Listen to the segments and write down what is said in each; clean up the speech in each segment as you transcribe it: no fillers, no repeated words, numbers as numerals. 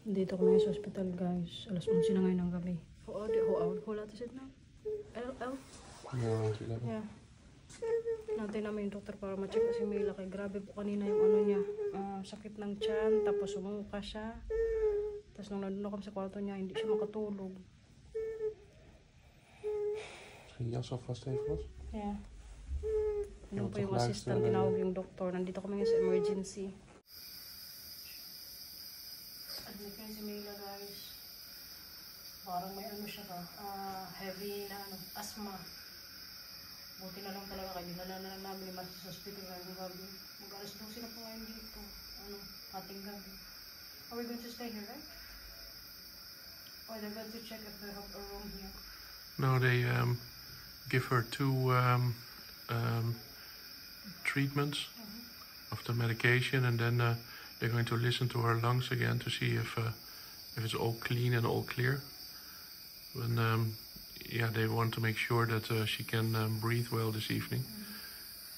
Dito kami sa hospital guys. Alas 11 na ngayon ng gabi. Wala to sit na. L. Yeah. Natin namin yung doktor para ma-check na si Mila. Kaya grabe po kanina yung ano niya. Sakit ng tiyan. Tapos sumuka siya. Tapos nung nandun kami sa kwarto niya, hindi siya makatulog. Ging jas alvast even los? Yeah. Yung pa yung assistant, tinawag yung doktor. Nandito kami ngayon sa emergency. Admit ngayon si Mila guys. Parang may ano siya ka. Heavy na asthma. Buti na lang talaga kayo. Dinala na lang namin yung sa hospital ngayong gabi. Mag-alas 12 na po ngayon dito. Ating gabi. Are we going to stay here, right? Or they're going to check if they have a room here? No, they give her 2 treatments of the medication, and then they're going to listen to her lungs again to see if it's all clean and all clear. And yeah, they want to make sure that she can breathe well this evening.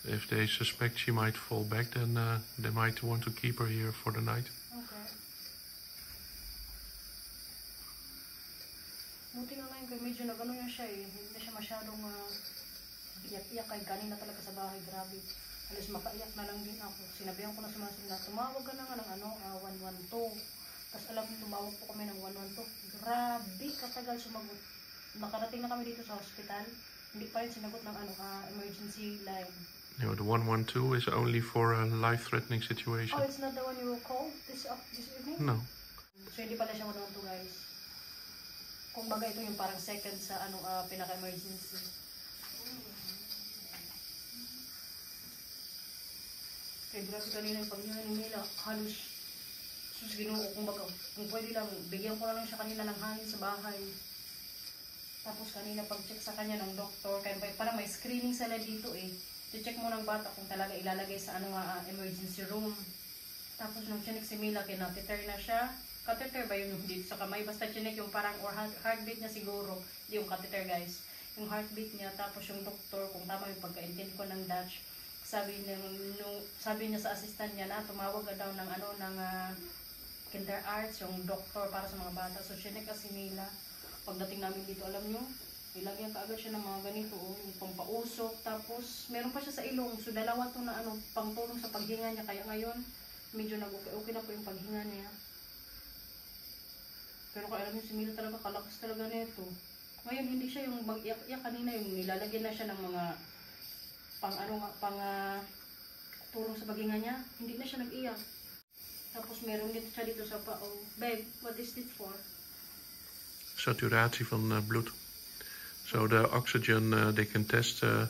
If they suspect she might fall back, then they might want to keep her here for the night. Okay. Buti na lang kaya medyo nag-ano yan siya eh. Hindi na siya masyadong iyak-iyak kay kanina talaga sa bahay. Grabe. Alas mapaiyak na lang din ako. Sinabihan ko na sa mga sila, tumawag ka na nga ng 112. Tapos alam mo, tumawag po kami ng 112. Grabe, katagal sumagot. Nakarating na kami dito sa hospital. Hindi pa rin sinagot ng emergency line. No, the 112 is only for a life-threatening situation. Oh, it's not the one you called this evening? No. So hindi pala siya 112 guys. Kung baga ito yung parang second sa pinaka-emergency. Kaya grabe kanina yung paghinga ni Mila, halos sus Ginoo, kung pwede lang, bigyan ko na lang siya kanina ng hangin sa bahay. Tapos kanina pag-check sa kanya ng doktor, kaya parang may screening sila dito eh. I-check mo ng bata kung talaga ilalagay sa emergency room. Tapos nung chinek si Mila, kinateter na siya. Catheter ba yun dito sa kamay? Basta chinek yung parang or heartbeat niya siguro. Hindi yung catheter guys. Yung heartbeat niya, tapos yung doktor, kung tama yung pagka-intend ko ng Dutch, sabi niya sa assistant niya na tumawag daw ng Kinder Arts, yung doktor para sa mga bata. So chinek si Mila. Pagdating namin dito, alam nyo, ilagyan kaagad siya ng mga ganito, yung pampausok, tapos meron pa siya sa ilong. So dalawa to na pangtulong sa paghinga niya. Kaya ngayon, medyo nag-okay na po yung paghinga niya. Pero kaya alam niyo, si Mila talaga, kalakas talaga nito. Ngayon, hindi siya yung mag-iyak-iyak kanina, yung nilalagyan na siya ng mga tulong sa paghinga niya. Hindi na siya nag-iyak. Tapos meron dito siya dito sa pao. Babe, what is this for? Saturatie van bloed. So the oxygen, they can test the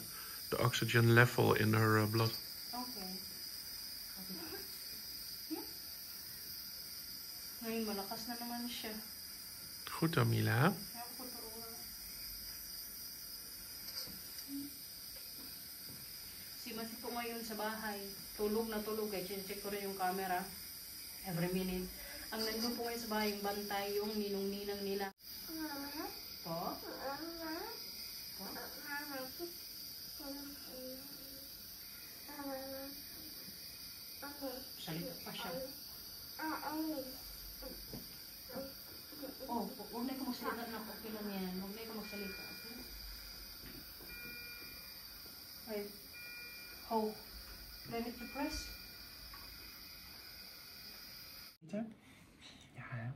oxygen level in her blood. Okay. Ngayon, malakas na naman siya. Goed dan, Mila. Si Masi po ngayon sa bahay. Tulog na tulog. Check ko rin yung camera. Every minute. Ang nandun po ngayon sa bahay, yung bantay, yung ninong-ninang nila. Po? Salita pa siya. Oh, huwag na ikaw magsalita na. Okay lang yan. Huwag na ikaw magsalita. Okay? Wait. Hold. Ready to press? Ja, hè.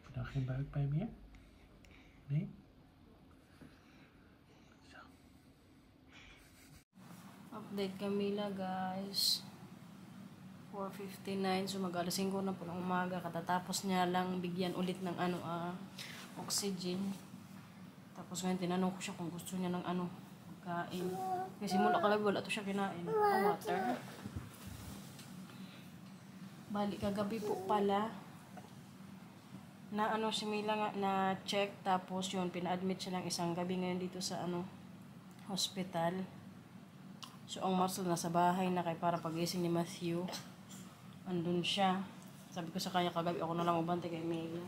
Heb je dan geen buikpijn meer? Nee? Zo. Update Camila guys. 4:59, so mag-alas 5 na po ng umaga. Katatapos niya lang bigyan ulit ng oxygen. Tapos ngayon tinanong ko siya kung gusto niya ng pagkain. Kasi mula kagabi wala to siya kinain. Water. Balik kagabi po pala na si Mila nga na check, tapos yun pina-admit siya ng isang gabi ngayon dito sa hospital. So ang Marcel nasa bahay na, kay para pagising ni Matthew andun siya. Sabi ko sa kanya kagabi, ako na lang mabantay kay Mila.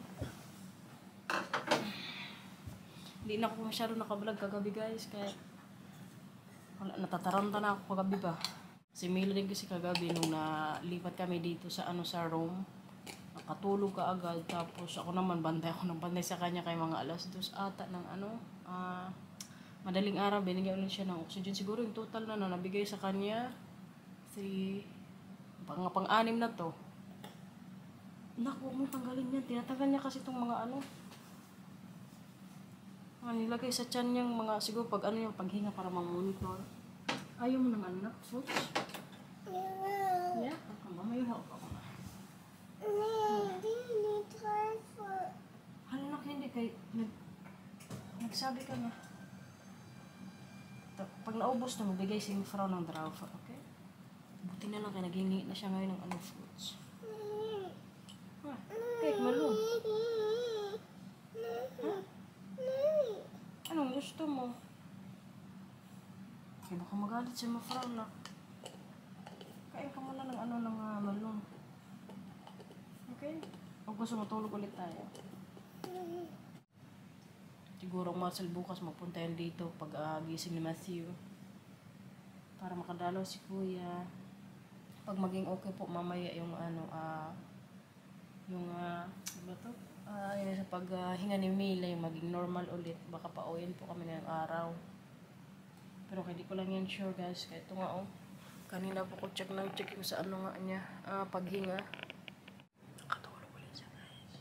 Hindi na ako masyado nakablog kagabi guys, kaya wala, natataranta na ako kagabi ba. Si Mila din kasi kagabi nung nalipat kami dito sa sa room. Nakatulog ka agad. Tapos ako naman ako ng bantay sa kanya kay mga alas 2 ata ng madaling araw. Binigyan ulit siya ng oxygen. Siguro yung total na nabigay sa kanya. Pang-anim na to. Naku, huwag mong tanggalin yan. Tinatanggal niya kasi itong mga nilagay sa tiyan niyang mga, siguro pag yung paghinga para mamonitor. Ayaw mo ng anak, fruits? Yeah, mamaya ako na. Anak, hindi kay nagsabi ka na. Pag naubos na, magbigay si Frau ng draufa, okay? Buti na lang kaya naghingi na siya ngayon ng fruits. Cake, malong. Anong gusto mo? Okay, baka magalit si Frau na. Kain ka muna ng malong. Okay? Huwag gusto matulog ulit tayo. Siguro ang Marcel bukas magpunta yan dito pag gising ni Matthew. Para makadalaw si Kuya. Pag maging okay po mamaya yung sa paghinga ni Mila yung maging normal ulit. Baka pauwiin po kami ngayong araw. Pero hindi ko lang yan sure guys. Kaya ito nga kanina po ko check yung sa niya paghinga. Nakatulog ulit siya guys.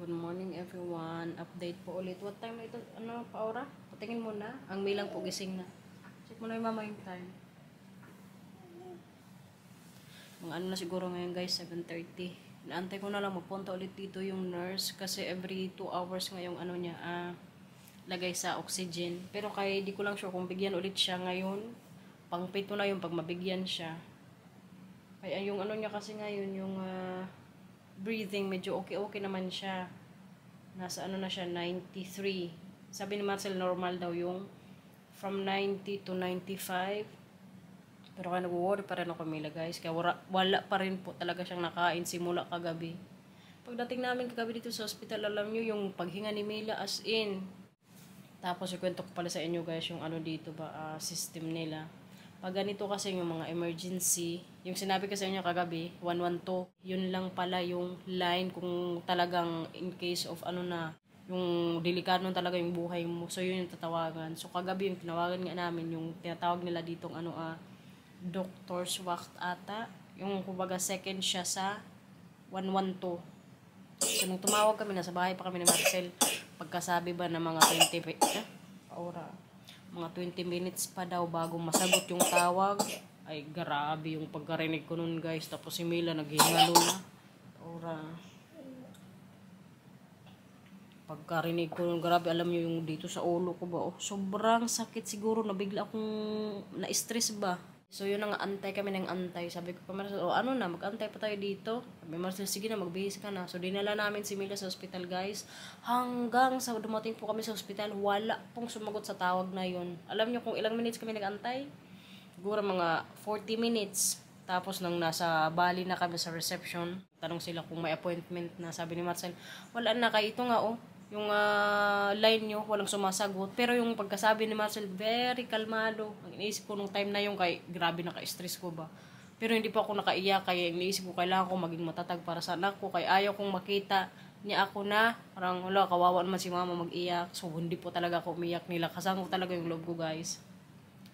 Good morning everyone. Update po ulit. What time na ito? Paura? Patingin mo na. Ang Milang po gising na. Check mo na yung mama yung time. Mga na siguro ngayon guys, 7:30. Naantay ko na lang magpunta ulit dito yung nurse kasi every 2 hours ngayong niya lagay sa oxygen. Pero kaya di ko lang sure kung bigyan ulit siya ngayon. Pang-pito na yung pag mabigyan siya. Kaya yung niya kasi ngayon yung breathing medyo okay naman siya. Nasa na siya 93. Sabi ni Marcel normal daw yung from 90 to 95. Pero kaya nag-worry pa rin ako Mila guys. Kaya wala pa rin po talaga siyang nakain simula kagabi. Pagdating namin kagabi dito sa hospital, alam nyo yung paghinga ni Mila as in. Tapos ikwento ko pala sa inyo guys yung dito ba system nila. Pag ganito kasi yung mga emergency, yung sinabi ko sa inyo kagabi, 112, yun lang pala yung line kung talagang in case of yung delikado talaga yung buhay mo. So yun yung tatawagan. So kagabi yung tinawagan nga namin, yung tinatawag nila ditong doctor's wacht ata. Yung kumbaga second siya sa 112. So nung tumawag kami, nasa bahay pa kami ni Marcel. Pagkasabi ba na mga 20 minutes pa daw bago masagot yung tawag. Ay, grabe yung pagkarinig ko nun guys. Tapos si Mila naghihingalo na. Pagkarinig ko nun, grabe, alam nyo yung dito sa ulo ko ba. Sobrang sakit siguro. Nabigla akong na-stress ba. So yun nga, antay kami ng antay. Sabi ko pa Marcel, mag-antay pa tayo dito. Sabi Marcel, sige na, magbihis ka na. So dinala namin si Mila sa hospital guys. Hanggang sa dumating po kami sa hospital, wala pong sumagot sa tawag na yun. Alam nyo kung ilang minutes kami nag-antay? Siguro mga 40 minutes. Tapos nang nasa Bali na kami sa reception, tanong sila kung may appointment na. Sabi ni Marcel, wala na, kaya ito nga yung line nyo, walang sumasagot. Pero yung pagkasabi ni Marcel, very kalmado. Ang iniisip ko nung time na yung grabe naka-stress ko ba. Pero hindi pa ako nakaiyak, kaya iniisip ko kailangan ko maging matatag para sa anak ko. Kaya ayaw kong makita niya ako na, parang kawawa naman si mama mag-iyak. So hindi po talaga ako umiyak nila. Kasama ko talaga yung loob ko guys.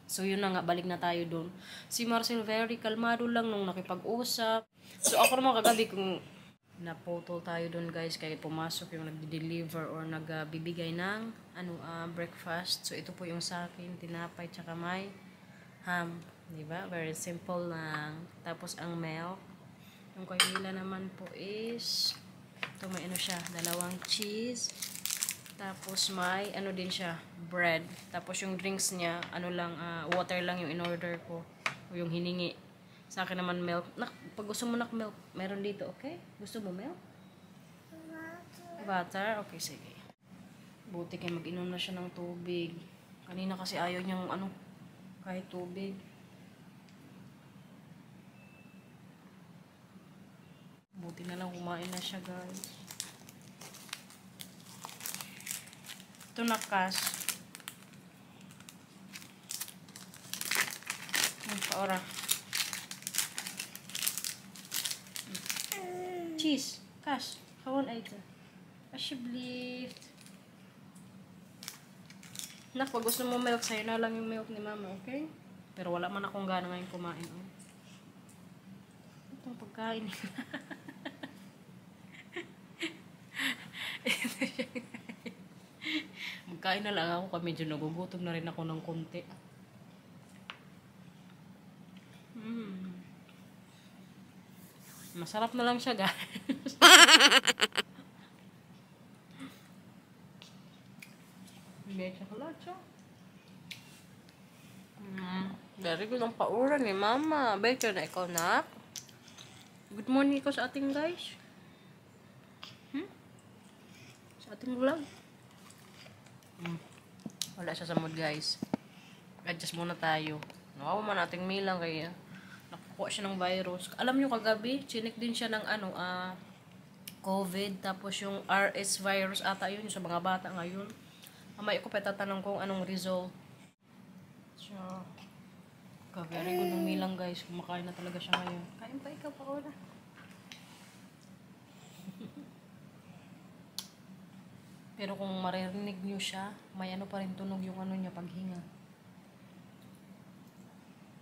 So yun na nga, balik na tayo doon. Si Marcel very kalmado lang nung nakipag-usap. So ako naman kagabi kung naputol tayo doon guys, kaya pumasok yung nagde-deliver or nagbibigay ng breakfast. So ito po yung sa akin, tinapay tsaka may ham, di ba? Very simple lang. Tapos ang milk, yung kay Mila naman po is ito, may siya, 2 cheese. Tapos may din siya, bread. Tapos yung drinks niya, water lang yung in-order ko o yung hiningi. Sa akin naman milk. Pag gusto mo milk, meron dito, okay? Gusto mo milk? Butter? Okay, sige. Buti kayo mag-inom na siya ng tubig. Kanina kasi ayaw niyang kahit tubig. Buti na lang kumain na siya, guys. Ito na, Cash. Paora. Cheese. Cash. Kawan ay ito. Ashiblift. Nak, pag gusto mo milk, sa'yo na lang yung milk ni mama, okay? Pero wala man akong gana ngayon kumain. Oh. Itong pagkain. Magkain na lang ako, medyo nagugutom na rin ako ng konti. Masarap na lang siya, guys. May chocolate. Very good ang paura ni mama. Better na ikaw, nak. Good morning ko sa ating guys. Sa ating vlog. Wala siya sa mood, guys. Adjust muna tayo. Nawawa man nating milang kaya nakukuha siya ng virus. Alam nyo kagabi, chinik din siya ng COVID. Tapos yung RS virus ata yun sa mga bata ngayon. Mamaya ko pa tatanong kung anong result. So, very good ng milang, guys. Kumakain na talaga siya ngayon. Kain pa ikaw pa oras. Pero kung maririnig nyo siya, may ano pa rin tunog yung ano niya paghinga.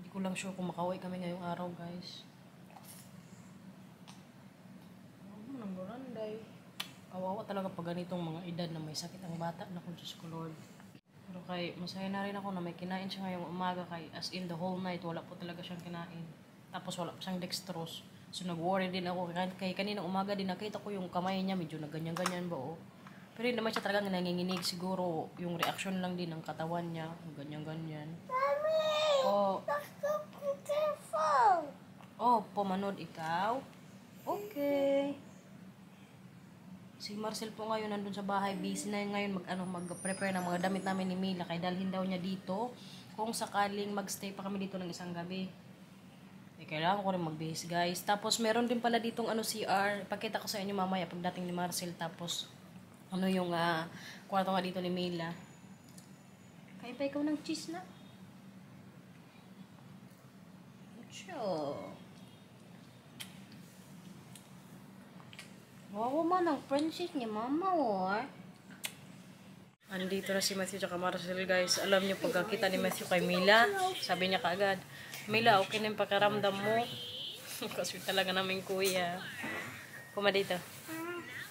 Hindi ko lang sure kung makaway kami ngayong araw, guys. Nang buranday. Kawawa talaga pag ganitong mga edad na may sakit ang bata na kung Diyos ko Lord. Pero kay masaya na rin ako na may kinain siya ngayong umaga kay as in the whole night wala po talaga siyang kinain. Tapos wala pa siyang dextrose. So nag-worry din ako kay kaninang umaga din nakita ko yung kamay niya medyo nagganyan-ganyan ba oh. Pero hindi naman siya talagang nanginginig siguro yung reaction lang din ng katawan niya. Ganyan-ganyan. Mommy! Oh. Phone. Oh, pumanod ikaw? Okay. Si Marcel po ngayon nandun sa bahay, busy na yun ngayon mag-prepare ng mga damit namin ni Mila kaya dalhin daw niya dito kung sakaling magstay pa kami dito ng isang gabi. Kailangan ko rin magbihis, guys. Tapos meron din pala ditong CR. Ipakita ko sa inyo mamaya pagdating ni Marcel. Tapos yung kwarto nga dito ni Mila. Kaya pa ikaw ng cheese na? Sure. Wow man ang princess niya, mama, oh. Andito na si Matthew tsaka Marcel, guys. Alam niyo, pagkakita ni Matthew kay Mila, sabi niya kaagad, Mila, okay na yung pakaramdam mo. Kasi talaga namin kuya. Kuma dito.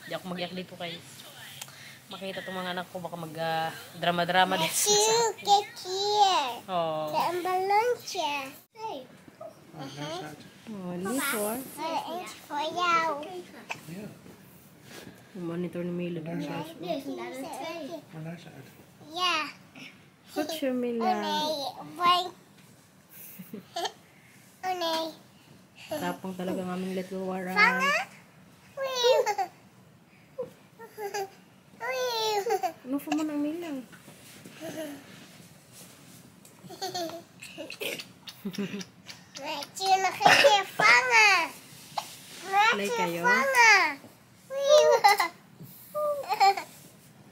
Hindi ako mag-iyak dito kay makita itong mga anak ko, baka mag-drama-drama dito. Matthew, get here. Oh. The ambulance here. Hey. Oh, lito, It's for you. Yeah. monitor ni Mila dun siya. Yeah. What's your Mila? Wait. Onay. Tapang talaga ng aming little waray. Ano pa man ang Mila? Matthew, nakikifanga. Play kayo? Fanga.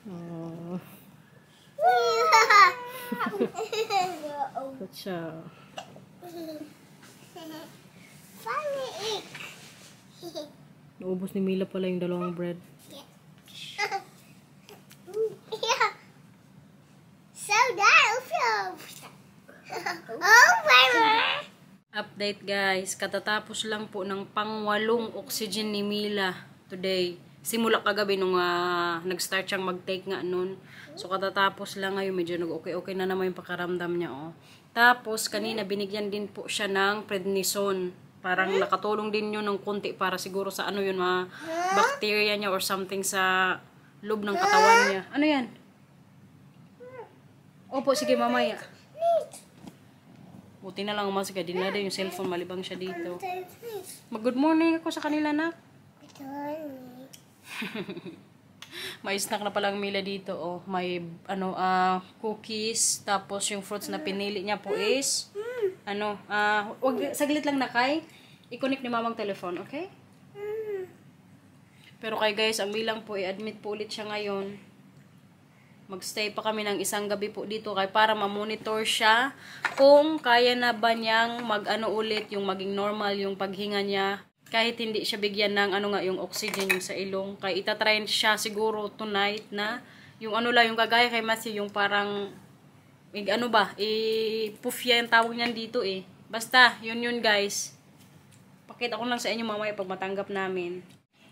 Oh. What's siya? Fanga ik. Naubos ni Mila pala yung dalawang bread. Yeah. So that oh, my. Update, guys. Katatapos lang po ng pang-8 oxygen ni Mila today. Simula kagabi nung nag-start siyang mag-take nga nun. So katatapos lang ngayon, medyo nag-okay-okay na naman yung pakaramdam niya. Oh. Tapos kanina binigyan din po siya ng prednisone. Parang nakatulong din yun ng konti para siguro sa ano yun, mga bacteria niya or something sa loob ng katawan niya. Ano yan? Opo, sige mamaya. Buti na lang umasika din na yung cellphone, malibang siya dito. Mag-good morning ako sa kanila, nak. May snack na palang Mila dito, oh. May cookies, tapos yung fruits na pinili niya po is wag saglit lang na kay. I-connect ni mamang telephone, okay? Pero kay guys, ang bilang po, i-admit po ulit siya ngayon. Magstay pa kami ng isang gabi po dito kay para ma-monitor siya kung kaya na ba niyang mag-ano ulit, yung maging normal yung paghinga niya. Kahit hindi siya bigyan ng ano nga, yung oxygen yung sa ilong. Kaya itatry siya siguro tonight na yung ano lang, yung kagaya kay Matthew, yung parang ano ba, puffya yung tawag niyan dito eh. Basta, yun guys. Pakita ko lang sa inyo mamaya pag matanggap namin.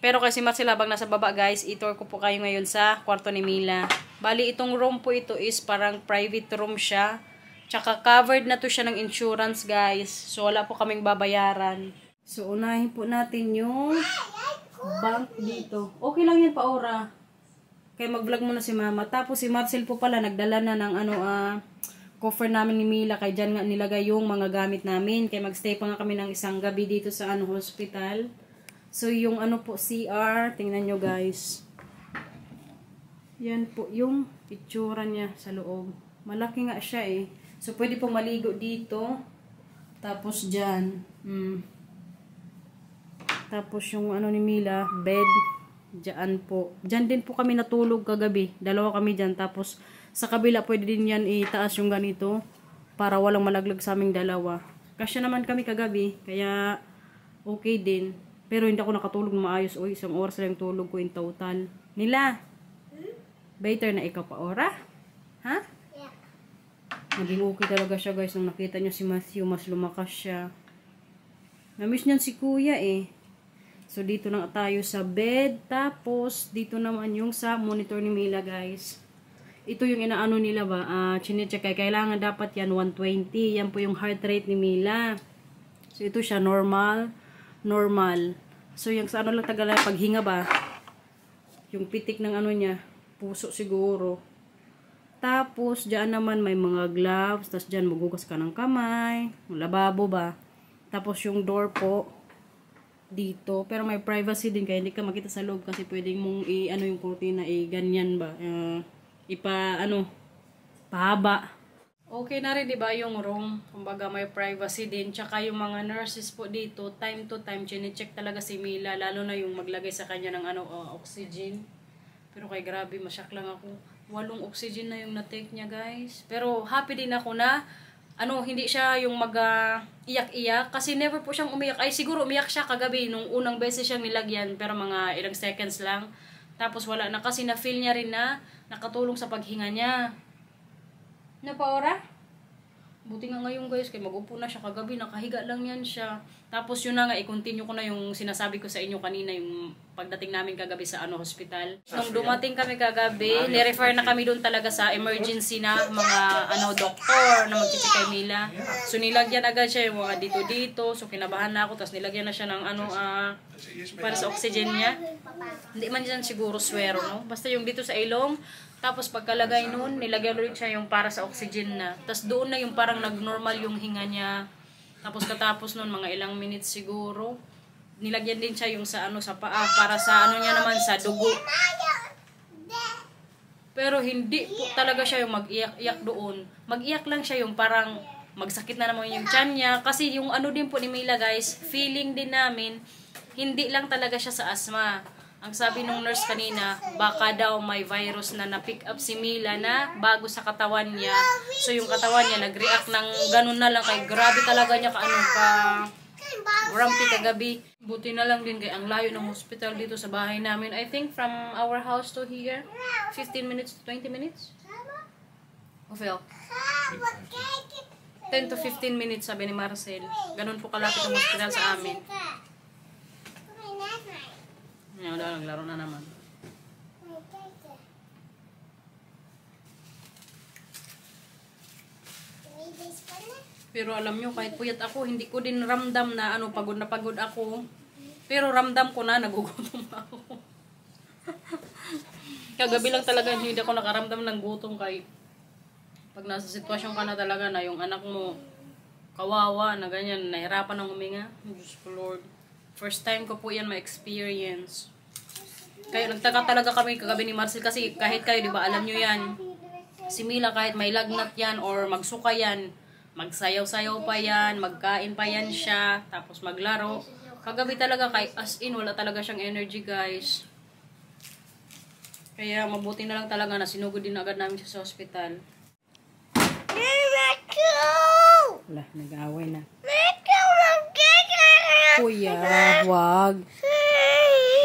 Pero kasi Matthew habang nasa baba guys, i-tour ko po kayo ngayon sa kwarto ni Mila. Bali, itong room po ito is parang private room siya. Tsaka covered na to siya ng insurance guys. So, wala po kaming babayaran. So, unahin po natin yung bank dito. Okay lang yan, Paora. Kaya mag-vlog muna si Mama. Tapos si Marcel po pala, nagdala na ng coffer namin ni Mila. Kaya dyan nga nilagay yung mga gamit namin. Kaya magstay pa nga kami ng isang gabi dito sa hospital. So, yung po, CR. Tingnan nyo guys. Yan po yung itsura niya sa loob. Malaki nga siya eh. So, pwede po maligo dito. Tapos dyan. Tapos yung ni Mila, bed. Diyan po. Diyan din po kami natulog kagabi. Dalawa kami dyan. Tapos sa kabila pwede din yan itaas yung ganito. Para walang malaglag sa aming dalawa. Kasya naman kami kagabi. Kaya okay din. Pero hindi ako nakatulog na maayos. O isang oras lang tulog ko in total. Nila. Better na ikaw pa ora? Ha? Yeah. Naging okay talaga siya guys. Nung nakita niyo si Matthew, mas lumakas siya. Namiss niyan si kuya eh. So, dito na tayo sa bed. Tapos, dito naman yung sa monitor ni Mila, guys. Ito yung inaano nila ba? Chinecheck. Kailangan dapat yan 120. Yan po yung heart rate ni Mila. So, ito siya normal. Normal. So, yung sa lang tagala paghinga ba? Yung pitik ng niya. Puso siguro. Tapos, dyan naman may mga gloves. Tapos, dyan magugas ka ng kamay. Lababo ba? Tapos, yung door po dito. Pero may privacy din kaya hindi ka makita sa loob kasi pwedeng mong yung kurtina ganyan ba. Pahaba. Okay na rin 'di ba yung room. Kumbaga may privacy din. Tsaka yung mga nurses po dito, time to time chine-check talaga si Mila lalo na yung maglagay sa kanya ng oxygen. Pero kay grabe, masyak lang ako. 8 oxygen na yung na-take niya, guys. Pero happy din ako na hindi siya yung iyak-iyak kasi never po siyang umiyak. Ay siguro umiyak siya kagabi nung unang beses siyang nilagyan pero mga ilang seconds lang. Tapos wala na kasi na-feel niya rin na nakatulong sa paghinga niya. Na Paora? Buti nga ngayon guys, kaya mag-upo na siya kagabi, nakahiga lang yan siya. Tapos yun na nga, i-continue ko na yung sinasabi ko sa inyo kanina, yung pagdating namin kagabi sa hospital. Nung dumating kami kagabi, nirefer na kami doon talaga sa emergency na mga doktor na mag-check kay Mila. So nilagyan agad siya yung mga dito-dito, so kinabahan na ako, tapos nilagyan na siya ng para sa oxygen niya. Hindi man dyan siguro swero, no? Basta yung dito sa ilong. Tapos pagkalagay nun, nilagyan ulit siya yung para sa oxygen na. Tapos doon na yung parang nag-normal yung hinga niya. Tapos katapos nun, mga ilang minutes siguro, nilagyan din siya yung sa sa paa para sa niya naman sa dugo. Pero hindi po talaga siya yung mag-iyak-iyak doon. Mag-iyak lang siya yung parang magsakit na naman yung tiyan niya. Kasi yung din po ni Mila guys, feeling din namin, hindi lang talaga siya sa asthma. Ang sabi nung nurse kanina, baka daw may virus na na-pick up si Mila na bago sa katawan niya. So yung katawan niya nag-react ng ganun na lang kay grabe talaga niya grumpy kagabi. Buti na lang din kay ang layo ng hospital dito sa bahay namin. I think from our house to here, 15 minutes to 20 minutes. Phil? 10 to 15 minutes sabi ni Marcel. Ganun po kalapit ang hospital sa amin. Wala, naglaro na naman. Pero alam nyo, kahit puyat ako, hindi ko din ramdam na pagod na pagod ako. Pero ramdam ko na, nagugutom ako. Kagabi lang talaga, hindi ako nakaramdam ng gutom kay pag nasa sitwasyon ka na talaga na yung anak mo kawawa na ganyan, nahirapan ng huminga. Diyos ko Lord. First time ko po yan ma-experience. Kaya nagtaka talaga kami kagabi ni Marcel kasi kahit kayo, di ba, alam nyo yan. Si Mila kahit may lagnat yan or magsuka yan, magsayaw-sayaw pa yan, magkain pa yan siya, tapos maglaro. Kagabi talaga kahit as in, wala talaga siyang energy guys. Kaya mabuti na lang talaga na sinugod din agad namin siya sa ospital. Wala, nag-aaway na. Kuya, wag.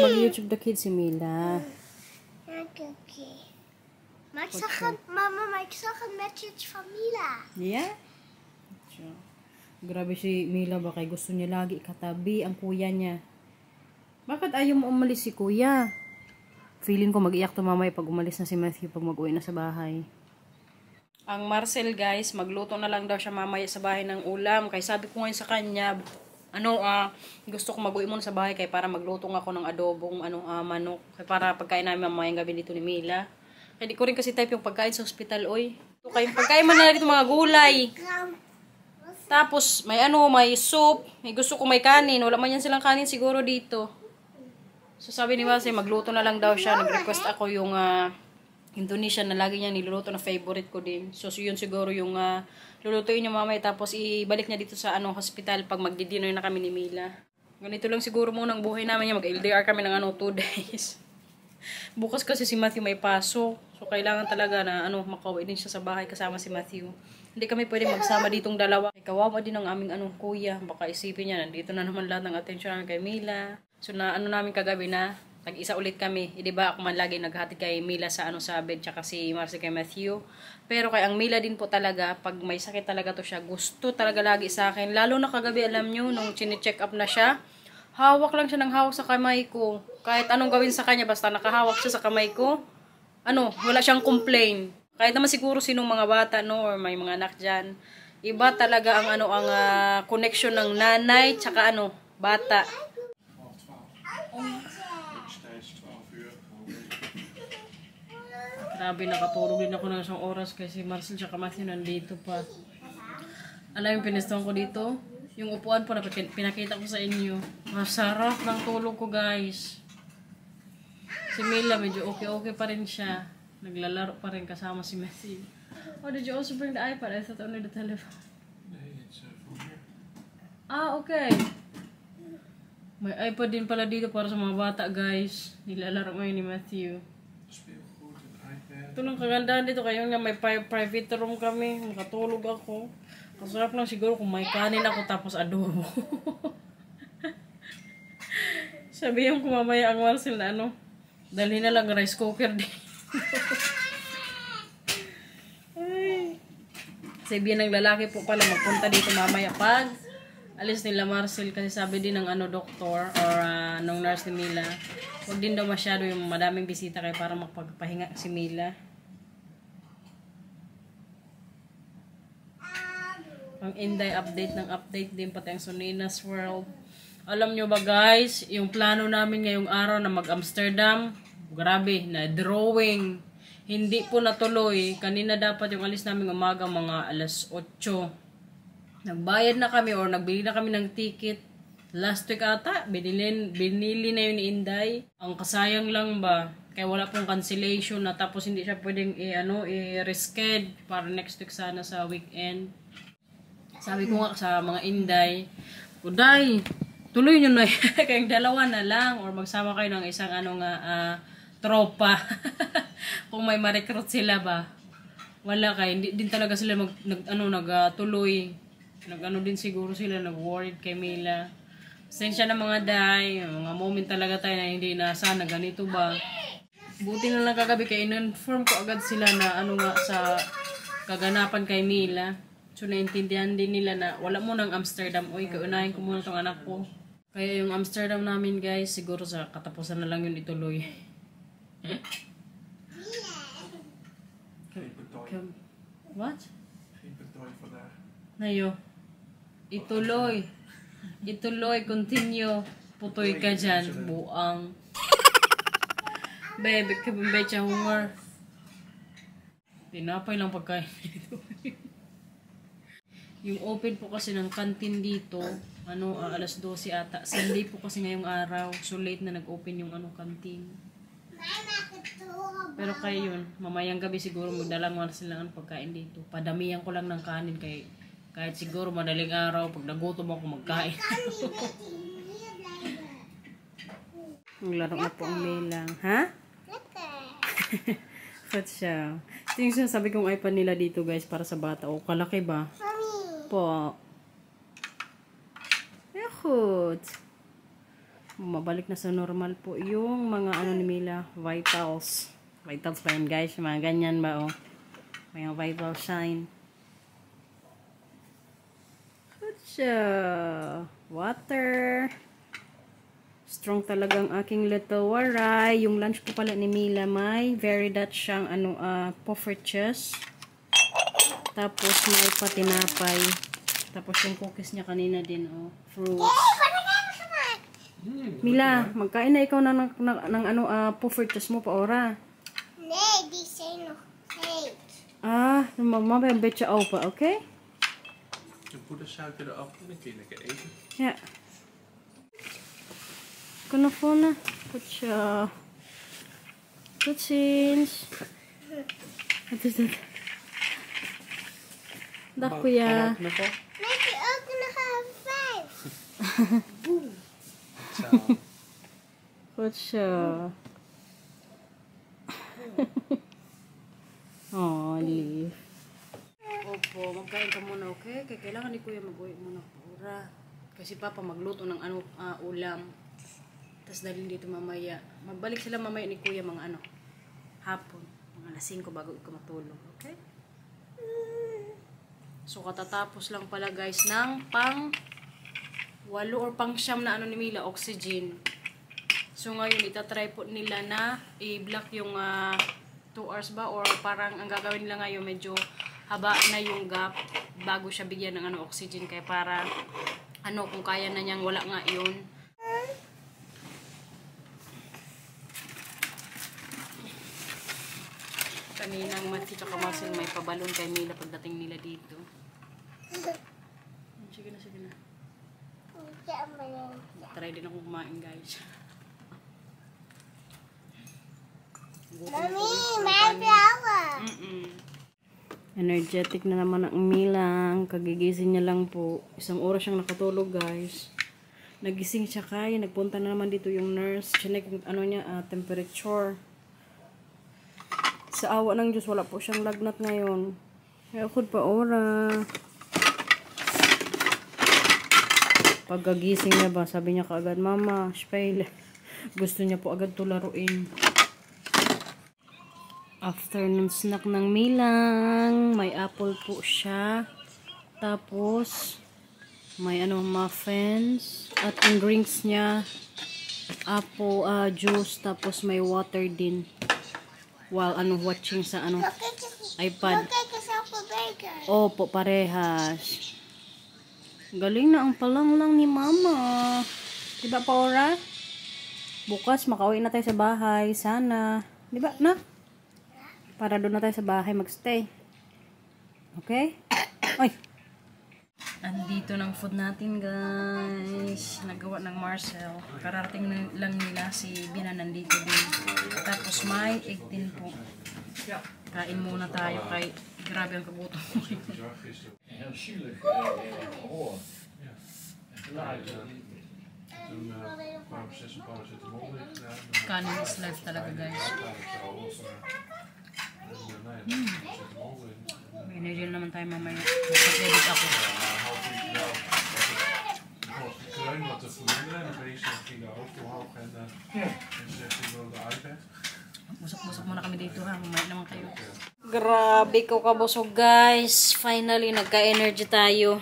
Mag-YouTube the kids si Mila. Okay. Mama, mag zag een message van Mila. Yeah? Grabe si Mila, baka gusto niya lagi katabi ang kuya niya. Bakit ayaw mo umalis si kuya? Feeling ko mag-iyak to mamaya pag umalis na si Matthew pag mag-uwi na sa bahay. Ang Marcel guys, magluto na lang daw siya mamaya sa bahay ng ulam. Kaya sabi ko ngayon sa kanya, gusto ko mag-uwi muna sa bahay kaya para magluto ako ng adobong manok. Kaya para pagkain namin mamayang gabi dito ni Mila. Kaya di ko rin kasi type yung pagkain sa ospital, oy. So, kaya pagkain man na dito mga gulay. Tapos, may soup. May gusto ko may kanin. Wala man yan silang kanin siguro dito. So, sabi ni Marcel, magluto na lang daw siya. Nag-request ako yung Indonesian na lagi niya niluluto na favorite ko din. So, yun siguro yung lulutuin niya mamaya. Tapos, ibalik niya dito sa hospital pag magdi-dinner na kami ni Mila. Ganito lang siguro muna ang buhay namin. Mag-LDR kami ng 2 days. Bukas kasi si Matthew may pasok. So, kailangan talaga na makauwi din siya sa bahay kasama si Matthew. Hindi kami pwede magsama ditong dalawa. Kawawa din ang aming kuya. Baka isipin niya, nandito na naman lahat ng atensyon namin kay Mila. So, na namin kagabi na tag-isa ulit kami. Diba ako man lagi naghatid kay Mila sa sa bed, tsaka si Marcy kay Matthew. Pero kay ang Mila din po talaga, pag may sakit talaga to siya, gusto talaga lagi sa akin. Lalo na kagabi, alam nyo, nung chine-check up na siya, hawak lang siya ng hawak sa kamay ko. Kahit anong gawin sa kanya, basta nakahawak siya sa kamay ko, wala siyang complain. Kahit naman siguro sinong mga bata, or may mga anak dyan. Iba talaga ang connection ng nanay, tsaka bata. Grabe, nakatulog din ako ng isang oras kasi Marcel tsaka Matthew nandito pa. Alam yung pinestuhan ko dito? Yung upuan po na pinakita ko sa inyo. Masarap ng tulog ko, guys. Si Mila, medyo okay pa rin siya. Naglalaro pa rin kasama si Matthew. Oh, did you also bring the iPad? I thought only the telephone. It's from here. Okay. May iPad din pala dito para sa mga bata, guys. Nilalaro ngayon ni Matthew. Ito lang kagandahan dito. Kaya nga may private room kami. Makatulog ako. Masarap lang siguro kung may kanin ako tapos adobo. Sabihin ko mamaya ang Marcel na dalhin na lang rice cooker din. Sabihin ng lalaki po pala magpunta dito mamaya pag alis nila Marcel kasi sabi din ng doktor or nung nurse ni Mila, huwag din daw masyado yung madaming bisita kayo para magpagpahinga si Mila. Ang Inday update din pati ang Soninas World. Alam nyo ba guys, yung plano namin ngayong araw na mag-Amsterdam, grabe, na drawing. Hindi po natuloy. Kanina dapat yung alis namin umaga mga 8:00. Nagbayad na kami or nagbili na kami ng ticket. Last week ata, binili na yun ni Inday. Ang kasayang lang ba, kaya wala pong cancellation na tapos hindi siya pwedeng i-reschedule para next week sana sa weekend. Sabi ko nga sa mga Inday, Uday, tuloy nyo na kayong dalawa na lang or magsama kayo ng isang tropa. Kung may ma-recruit sila ba. Wala kayo, hindi din talaga sila nagtuloy. Din siguro sila, nag-worried kay Mila. Sensya na mga day, mga moment talaga tayo na hindi na ganito ba. Buti na lang kagabi kaya in-inform ko agad sila na sa kaganapan kay Mila. So, naintindihan din nila na wala mo ng Amsterdam. Uy, kaunahin ko muna itong anak ko. Kaya yung Amsterdam namin, guys, siguro sa katapusan na lang yun ituloy. What? Nayo. Ituloy. Continue. Putoy ka dyan. Buang. Bebe, kabambay siya humor. Tinapay lang pagkain dito. Yung open po kasi ng canteen dito, 12:00 ata. Sunday po kasi ngayong araw. So late na nag-open yung canteen. Pero kayo yun, mamayang gabi siguro magdalang sila ng pagkain dito. Padamihan ko lang ng kanin kahit siguro madaling araw pag nagutom ako magkain. Maglaro na po ang Melang, ha? Cut siya. Ito yung sinasabi kong iPad nila dito guys para sa bata. O, kalaki ba? Mommy. Po. Yakot. Mabalik na sa normal po yung mga ano ni Mila, vitals. Vitals ba yan guys? Mga ganyan ba oh? May vital shine. Cut siya. Water. Strong talagang aking little waray. Yung lunch po pala ni Mila may very Dutch siyang poffertjes. Tapos may patinapay. Tapos yung cookies niya kanina din oh, fruits. Mila, magkain na ikaw ng poffertjes mo pa ora. Nee, die zijn nog heet. Mama een beetje open, oké? De poedersuiker eraf en dan kun je lekker eten. Ja. Konofona. Goed zo. Tot ziens. Wat is dat? Dag kuya. Maak je ook nog een 5? Ciao. Goed zo. Oh, lief. Opo, magkain ka muna, okay? Kaya kailangan ni kuya mag-uwi muna pura. Kasi papa magluto ng ulam. Tapos dalhin dito mamaya. Magbalik sila mamaya ni kuya mga hapon. Mga alas 5 bago ikaw matulog, okay? So katatapos lang pala guys ng pang 8 or pang 9 na ni Mila, oxygen. So ngayon itatry po nila na i-block yung 2 hours ba, or parang ang gagawin nila ngayon medyo haba na yung gap bago siya bigyan ng oxygen, kaya para kung kaya na niyang wala nga yun. Kaninang Matthew tsaka Marcel may pabalon kay Mila pagdating nila dito. Sige na, sige na. Try din akong kumain guys. Mommy, my flower. Energetic na naman ang Milang. Kagigising niya lang po. 1 oras siyang nakatulog guys. Nagising siya kaya. Nagpunta na naman dito yung nurse. Chinek temperature. Sa awa ng Diyos, wala po siyang lagnat ngayon. Kaya akod pa ora. Pagkagising niya ba, sabi niya kaagad, Mama, Spail. Gusto niya po agad tularuin. Afternoon snack ng Milang. May apple po siya. Tapos, may muffins. At ang drinks niya, apple juice. Tapos may water din. While watching sa iPad. Kijk eens op een beker. Opo, parehas. Galing na ang palang ni Mama. Diba, Paura? Bukas, makauwi na tayo sa bahay. Sana. Diba, na? Para doon na tayo sa bahay magstay. Okay? Ay! Andito ng food natin, guys. Nagawa ng Marcel. Kararating lang nila si Bina nandito din. Tapos may 18 po. Kain muna tayo kay grabe ang kagutom. Heel zielig gehoord. Toen kwamen 6 paracetamol gedaan. Kanin is life talaga, guys. May energy naman tayo mamaya. Mag-edit ako. De kreun wat te verminderen en de beesten gingen ook te hoog en zegt hij wil de iPad. Busok-busok muna kami dito ha. Mamaya naman kayo. Grabe ko kabusog guys. Finally, nagka-energy tayo.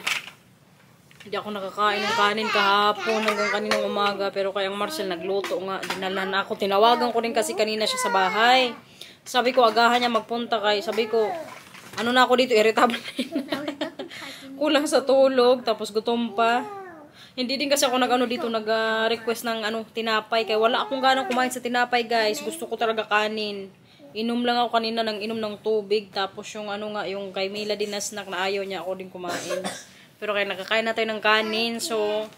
Hindi ako nakakain ng kanin kahapon hanggang kaninang umaga. Pero kaya ang Marcel nagluto nga. Dinalahan ako. Tinawagan ko rin kasi kanina siya sa bahay. Sabi ko, agahan niya magpunta kay. Sabi ko, ano na ako dito, irritable na yun. Kulang sa tulog, tapos gutom pa. Hindi din kasi ako dito nag-request ng tinapay. Kaya wala akong ganang kumain sa tinapay guys. Gusto ko talaga kanin. Inom lang ako kanina inom ng tubig. Tapos yung yung kay Mila din na snack na ayaw niya ako din kumain. Pero kaya nakakain na tayo ng kanin. So,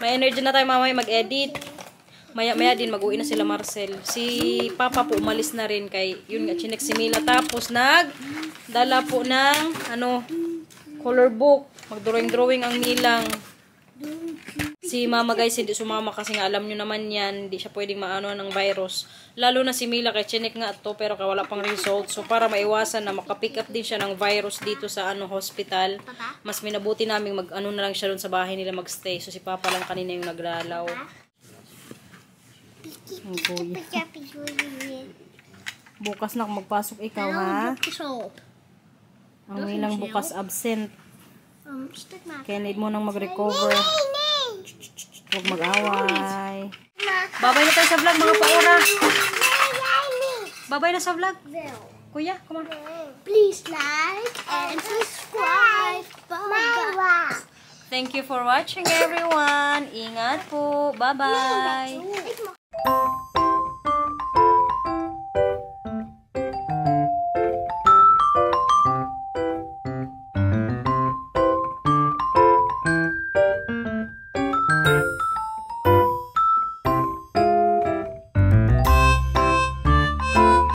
may energy na tayo mamaya mag-edit. Maya-maya din mag-uwi na sila Marcel. Si Papa po umalis na rin kay yun nga chinek si Mila. Tapos dala po ng color book. Mag-drawing-drawing ang Milang. Si mama guys, hindi sumama kasi nga alam nyo naman yan, hindi siya pwedeng maano ng virus. Lalo na si Mila, kay chinek nga to pero wala pang result. So para maiwasan na makapick up din siya ng virus dito sa hospital, mas minabuti namin mag-ano na lang siya doon sa bahay nila magstay. So si Papa lang kanina yung naglalaw. Bukas na kung magpasok ikaw ha. Ang ilang bukas absent. Kaya need mo nang mag-recover. Huwag mag-away. Babay na tayo sa vlog mga paura. Babay na sa vlog. Kuya, come on. Please like and subscribe. Bye. Thank you for watching everyone. Ingat po. Bye-bye.